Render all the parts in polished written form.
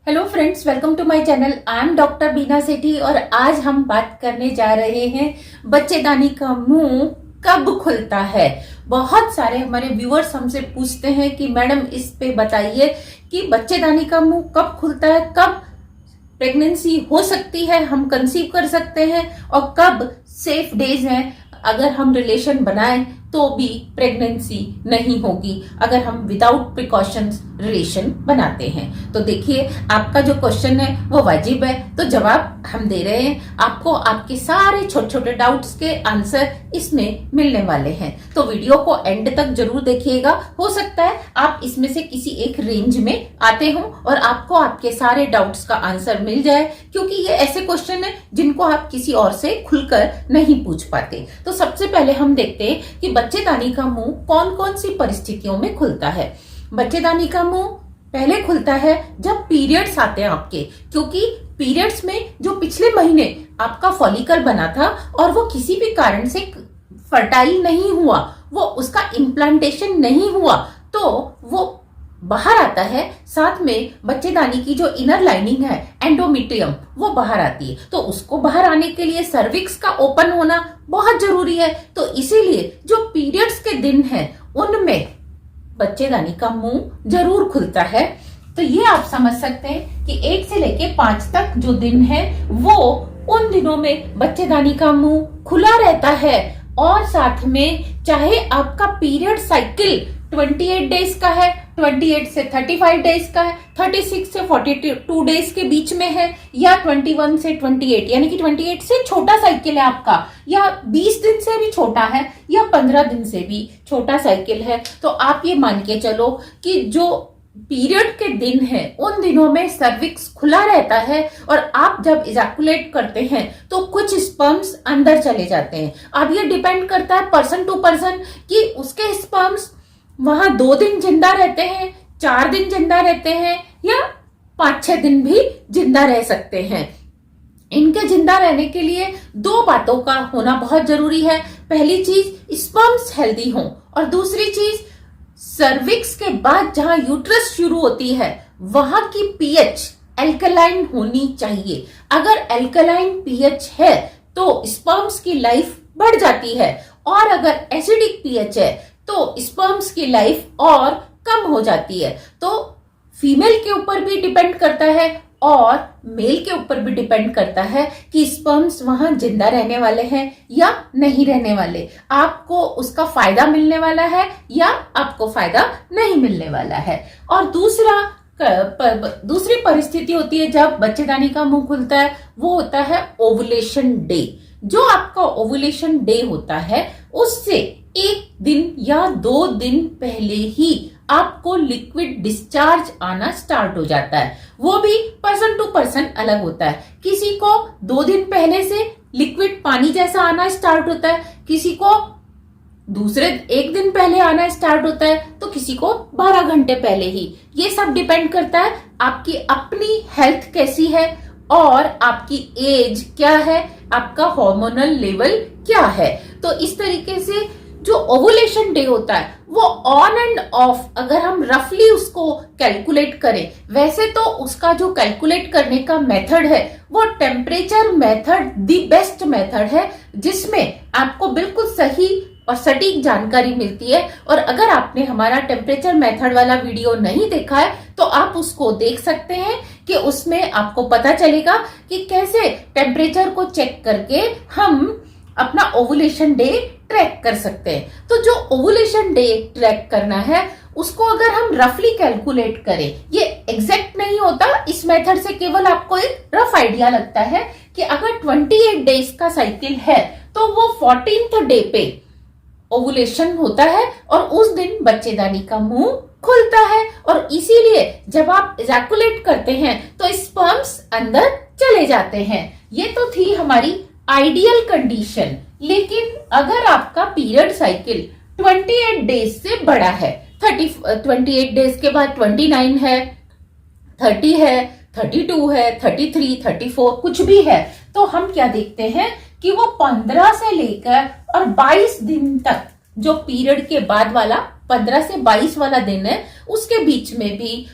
Hello friends, welcome to my channel. I am doctor Beena Sethi और आज हम बात करने जा रहे हैं बच्चेदानी का मुंह कब खुलता है। बहुत सारे हमारे व्यूअर्स हमसे पूछते हैं कि मैडम इस पे बताइए कि बच्चेदानी का मुंह कब खुलता है, कब प्रेगनेंसी हो सकती है, हम कंसीव कर सकते हैं और कब सेफ डेज हैं अगर हम रिलेशन बनाएं तो भी प्रेगनेंसी नहीं होगी अगर हम विदाउट प्रिकॉशंस रिलेशन बनाते हैं। तो देखिए, आपका जो क्वेश्चन है वो वाजिब है, तो जवाब हम दे रहे हैं आपको। आपके सारे छोटे छोटे डाउट्स के आंसर इसमें मिलने वाले हैं, तो वीडियो को एंड तक जरूर देखिएगा। हो सकता है आप इसमें से किसी एक रेंज में आते हो और आपको आपके सारे डाउट्स का आंसर मिल जाए, क्योंकि ये ऐसे क्वेश्चन है जिनको आप किसी और से खुलकर नहीं पूछ पाते। तो सबसे पहले हम देखते हैं कि बच्चेदानी का मुंह कौन कौन सी परिस्थितियों में खुलता है। बच्चेदानी का मुंह पहले खुलता है जब पीरियड्स आते हैं आपके, क्योंकि पीरियड्स में जो पिछले महीने आपका फॉलिकल बना था और वो किसी भी कारण से फर्टाइल नहीं हुआ, वो उसका इम्प्लांटेशन नहीं हुआ, तो वो बाहर आता है। साथ में बच्चेदानी की जो इनर लाइनिंग है एंडोमेट्रियम, वो बाहर आती है। तो उसको बाहर आने के लिए सर्विक्स का ओपन होना बहुत जरूरी है। तो इसीलिए जो पीरियड्स के दिन हैं उनमें बच्चेदानी का मुंह जरूर खुलता है। तो ये आप समझ सकते हैं कि 1 से लेके 5 तक जो दिन है वो उन दिनों में बच्चेदानी का मुंह खुला रहता है। और साथ में चाहे आपका पीरियड साइकिल 28 डेज का है, 28 से 35 डेज का है, 36 से 42 डेज के बीच में है, या 21 से 28 यानी कि 28 से छोटा साइकिल है आपका, या 20 दिन से भी छोटा है, या 15 दिन से भी छोटा साइकिल है, तो आप ये मान के चलो कि जो पीरियड के दिन है उन दिनों में सर्विक्स खुला रहता है और आप जब इजैकुलेट करते हैं तो कुछ स्पर्म्स अंदर चले जाते हैं। अब ये डिपेंड करता है पर्सन टू पर्सन कि उसके स्पर्म्स वहां 2 दिन जिंदा रहते हैं, 4 दिन जिंदा रहते हैं, या 5-6 दिन भी जिंदा रह सकते हैं। इनके जिंदा रहने के लिए 2 बातों का होना बहुत जरूरी है। पहली चीज, स्पर्म्स हेल्दी हों, और दूसरी चीज, सर्विक्स के बाद जहां यूट्रस शुरू होती है वहां की पीएच एल्कलाइन होनी चाहिए। अगर एल्कलाइन पीएच है तो स्पर्म्स की लाइफ बढ़ जाती है, और अगर एसिडिक पीएच है तो स्पर्म्स की लाइफ और कम हो जाती है। तो फीमेल के ऊपर भी डिपेंड करता है और मेल के ऊपर भी डिपेंड करता है कि स्पर्म्स वहां जिंदा रहने वाले हैं या नहीं रहने वाले, आपको उसका फायदा मिलने वाला है या आपको फायदा नहीं मिलने वाला है। और दूसरी परिस्थिति होती है जब बच्चेदानी का मुंह खुलता है, वो होता है ओवुलेशन डे। जो आपका ओवुलेशन डे होता है उससे 1 दिन या 2 दिन पहले ही आपको लिक्विड डिस्चार्ज आना स्टार्ट हो जाता है। वो भी पर्सन टू पर्सन अलग होता है। किसी को 2 दिन पहले से लिक्विड पानी जैसा आना स्टार्ट होता है, किसी को दूसरे 1 दिन पहले आना स्टार्ट होता है, तो किसी को 12 घंटे पहले ही। ये सब डिपेंड करता है आपकी अपनी हेल्थ कैसी है और आपकी एज क्या है, आपका हार्मोनल लेवल क्या है। तो इस तरीके से जो ओवुलेशन डे होता है वो ऑन एंड ऑफ, अगर हम रफली उसको कैलकुलेट करें, वैसे तो उसका जो कैलकुलेट करने का मेथड है वो temperature method the best method है, जिसमें आपको बिल्कुल सही और सटीक जानकारी मिलती है। और अगर आपने हमारा टेम्परेचर मेथड वाला वीडियो नहीं देखा है तो आप उसको देख सकते हैं कि उसमें आपको पता चलेगा कि कैसे टेम्परेचर को चेक करके हम अपना ओवुलेशन डे ट्रैक कर सकते हैं। तो जो ओवुलेशन डे ट्रैक करना है उसको अगर हम रफली कैलकुलेट करें, ये एग्जैक्ट नहीं होता, इस मेथड से केवल आपको एक रफ आइडिया लगता है कि अगर 28 डेज का साइकिल है तो वो 14th डे पे ओवुलेशन होता है और उस दिन बच्चेदानी का मुंह खुलता है। और इसीलिए जब आप इजैकुलेट करते हैं तो स्पर्म्स अंदर चले जाते हैं। ये तो थी हमारी आइडियल कंडीशन। लेकिन अगर आपका पीरियड साइकिल 28 डेज से बड़ा है, 28 डेज के बाद 29 है, 30 है, 32 है, 33, 34 कुछ भी है, तो हम क्या देखते हैं कि वो 15 से लेकर और 22 दिन तक जो पीरियड के बाद वाला 15 से 22 वाला दिन है उसके बीच में भी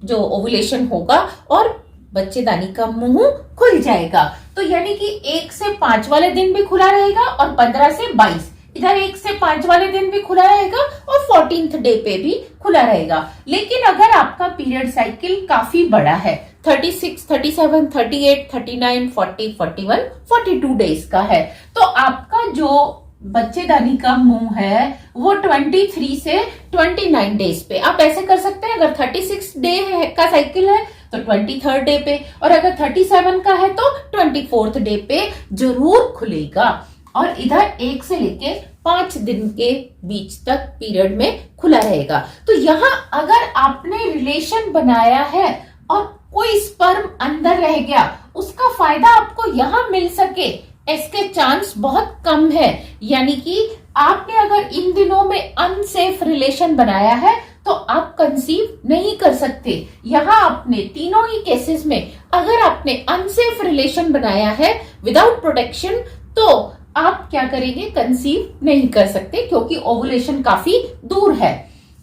जो ओवुलेशन होगा और बच्चेदानी का मुंह खुल जाएगा। तो यानी कि 1 से 5 वाले दिन भी खुला रहेगा और 15 से 22 इधर 1 से 5 वाले दिन भी खुला रहेगा और 14th डे पे भी खुला रहेगा। लेकिन अगर आपका पीरियड साइकिल काफी बड़ा है 36, 37, 38, 39, 40, 41, 42 डेज का है तो आपका जो बच्चेदानी का मुंह है वो 23 से 29 डेज पे आप ऐसे कर सकते हैं। अगर 36 डे का साइकिल है तो 23rd डे पे और अगर 37 का है तो 24th डे पे जरूर खुलेगा और इधर 1 से लेके 5 दिन के बीच तक पीरियड में खुला रहेगा। तो यहाँ अगर आपने रिलेशन बनाया है और कोई स्पर्म अंदर रह गया उसका फायदा आपको यहाँ मिल सके इसके चांस बहुत कम है। यानी कि आपने अगर इन दिनों में अनसेफ रिलेशन बनाया है तो आप कंसीव नहीं कर सकते। यहाँ आपने तीनों ही केसेस में अगर आपने अनसेफ रिलेशन बनाया है विदाउट प्रोटेक्शन तो आप क्या करेंगे, कंसीव नहीं कर सकते क्योंकि ओवुलेशन काफी दूर है।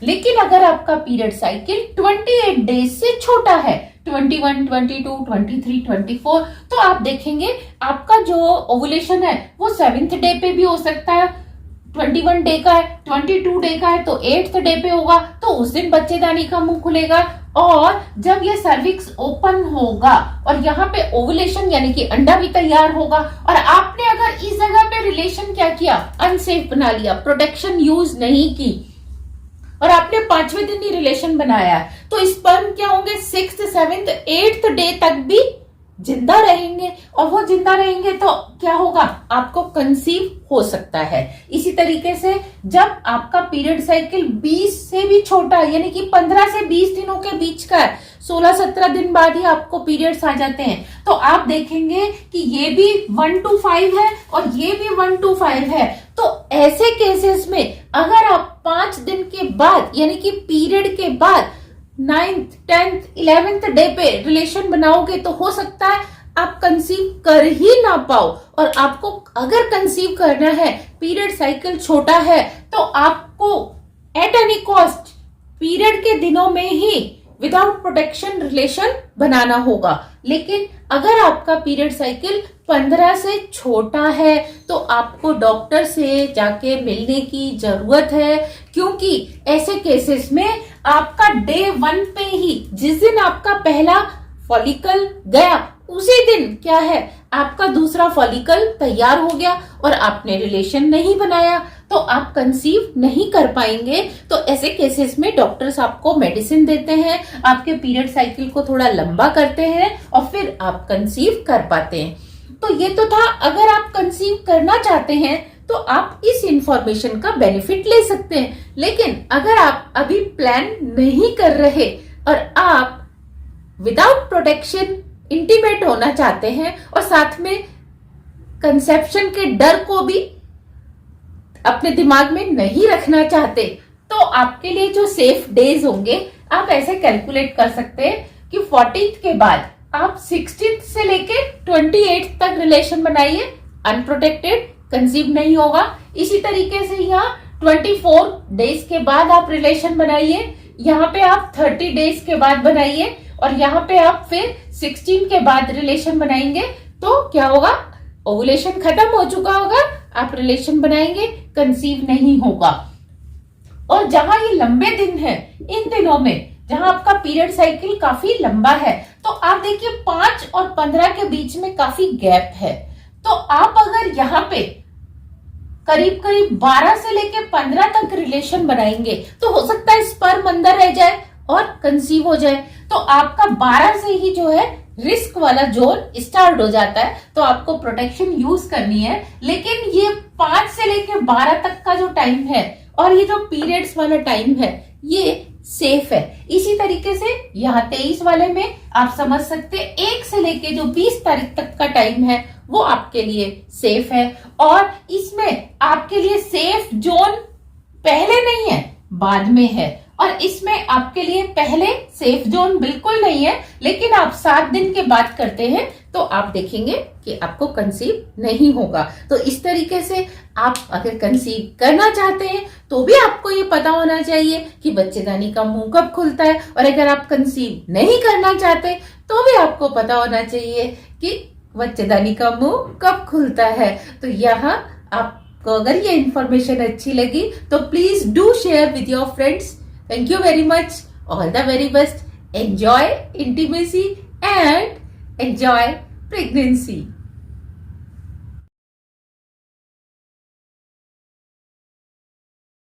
लेकिन अगर आपका पीरियड साइकिल 28 डेज से छोटा है 21, 22, 23, 24 तो आप देखेंगे आपका जो ओवुलेशन है वो 7th डे पे भी हो सकता है। 21 डे का है, 22 डे का है तो 8th डे पे होगा तो उस दिन बच्चेदानी का मुंह खुलेगा। और जब ये सर्विक्स ओपन होगा और यहाँ पे ओवुलेशन यानी कि अंडा भी तैयार होगा और आपने अगर इस जगह पे रिलेशन क्या किया, अनसेफ बना लिया, प्रोटेक्शन यूज नहीं की और आपने 5वें दिन ही रिलेशन बनाया तो स्पर्म क्या होंगे 6th, 7th, 8th डे तक भी जिंदा रहेंगे और वो जिंदा रहेंगे तो क्या होगा, आपको कंसीव हो सकता है। इसी तरीके से जब आपका पीरियड साइकिल 20 से भी छोटा यानी कि 15 से 20 दिनों के बीच का है, 16-17 दिन बाद ही आपको पीरियड्स आ जाते हैं तो आप देखेंगे कि ये भी 1 to 5 है और ये भी 1 to 5 है। तो ऐसे केसेस में अगर आप 5 दिन के बाद यानी कि पीरियड के बाद 9th, 10th, 11th डे पे रिलेशन बनाओगे तो हो सकता है आप कंसीव कर ही ना पाओ। और आपको अगर कंसीव करना है, पीरियड साइकिल छोटा है तो आपको एट एनी कॉस्ट पीरियड के दिनों में ही विदाउट प्रोटेक्शन रिलेशन बनाना होगा। लेकिन अगर आपका पीरियड साइकिल 15 से छोटा है तो आपको डॉक्टर से जाके मिलने की जरूरत है क्योंकि ऐसे केसेस में आपका डे 1 पे ही जिस दिन आपका पहला फॉलिकल गया उसी दिन क्या है, आपका दूसरा फॉलिकल तैयार हो गया और आपने रिलेशन नहीं बनाया तो आप कंसीव नहीं कर पाएंगे। तो ऐसे केसेस में डॉक्टर्स आपको मेडिसिन देते हैं, आपके पीरियड साइकिल को थोड़ा लंबा करते हैं और फिर आप कंसीव कर पाते हैं। तो ये तो था अगर आप कंसीव करना चाहते हैं तो आप इस इंफॉर्मेशन का बेनिफिट ले सकते हैं। लेकिन अगर आप अभी प्लान नहीं कर रहे और आप विदाउट प्रोटेक्शन इंटीमेट होना चाहते हैं और साथ में कंसेप्शन के डर को भी अपने दिमाग में नहीं रखना चाहते तो आपके लिए जो सेफ डेज होंगे आप ऐसे कैलकुलेट कर सकते हैं कि 14th के बाद आप 16th से लेके 28th तक रिलेशन बनाइए, अनप्रोटेक्टेड, कंसीव नहीं होगा। इसी तरीके से यहाँ 24 डेज के बाद आप रिलेशन बनाइए, यहाँ पे आप 30 डेज के बाद बनाइए और यहाँ पे आप फिर 16 के बाद रिलेशन बनाएंगे तो क्या होगा, ओवुलेशन खत्म हो चुका होगा, आप रिलेशन बनाएंगे, कंसीव नहीं होगा। और जहां ये लंबे दिन है, इन दिनों में जहां आपका पीरियड साइकिल काफी लंबा है तो आप देखिए 5 और 15 के बीच में काफी गैप है तो आप अगर यहाँ पे करीब करीब 12 से लेके 15 तक रिलेशन बनाएंगे तो हो सकता है स्पर्म अंदर रह जाए और कंसीव हो जाए। तो आपका 12 से ही जो है रिस्क वाला जोन स्टार्ट हो जाता है तो आपको प्रोटेक्शन यूज करनी है। लेकिन ये 5 से लेके 12 तक का जो टाइम है और ये जो पीरियड्स वाला टाइम है ये सेफ है। इसी तरीके से यहाँ 23 वाले में आप समझ सकते हैं 1 से लेके जो 20 तारीख तक का टाइम है वो आपके लिए सेफ है। और इसमें आपके लिए सेफ जोन पहले नहीं है, बाद में है। और इसमें आपके लिए पहले सेफ जोन बिल्कुल नहीं है, लेकिन आप 7 दिन के बाद करते हैं तो आप देखेंगे कि आपको कंसीव नहीं होगा। तो इस तरीके से आप अगर कंसीव करना चाहते हैं तो भी आपको ये पता होना चाहिए कि बच्चेदानी का मुंह कब खुलता है, और अगर आप कंसीव नहीं करना चाहते तो भी आपको पता होना चाहिए कि बच्चेदानी का मुंह कब खुलता है। तो यहाँ आपको अगर ये इंफॉर्मेशन अच्छी लगी तो please do share with your friends. Thank you very much. All the very best. Enjoy intimacy and enjoy pregnancy.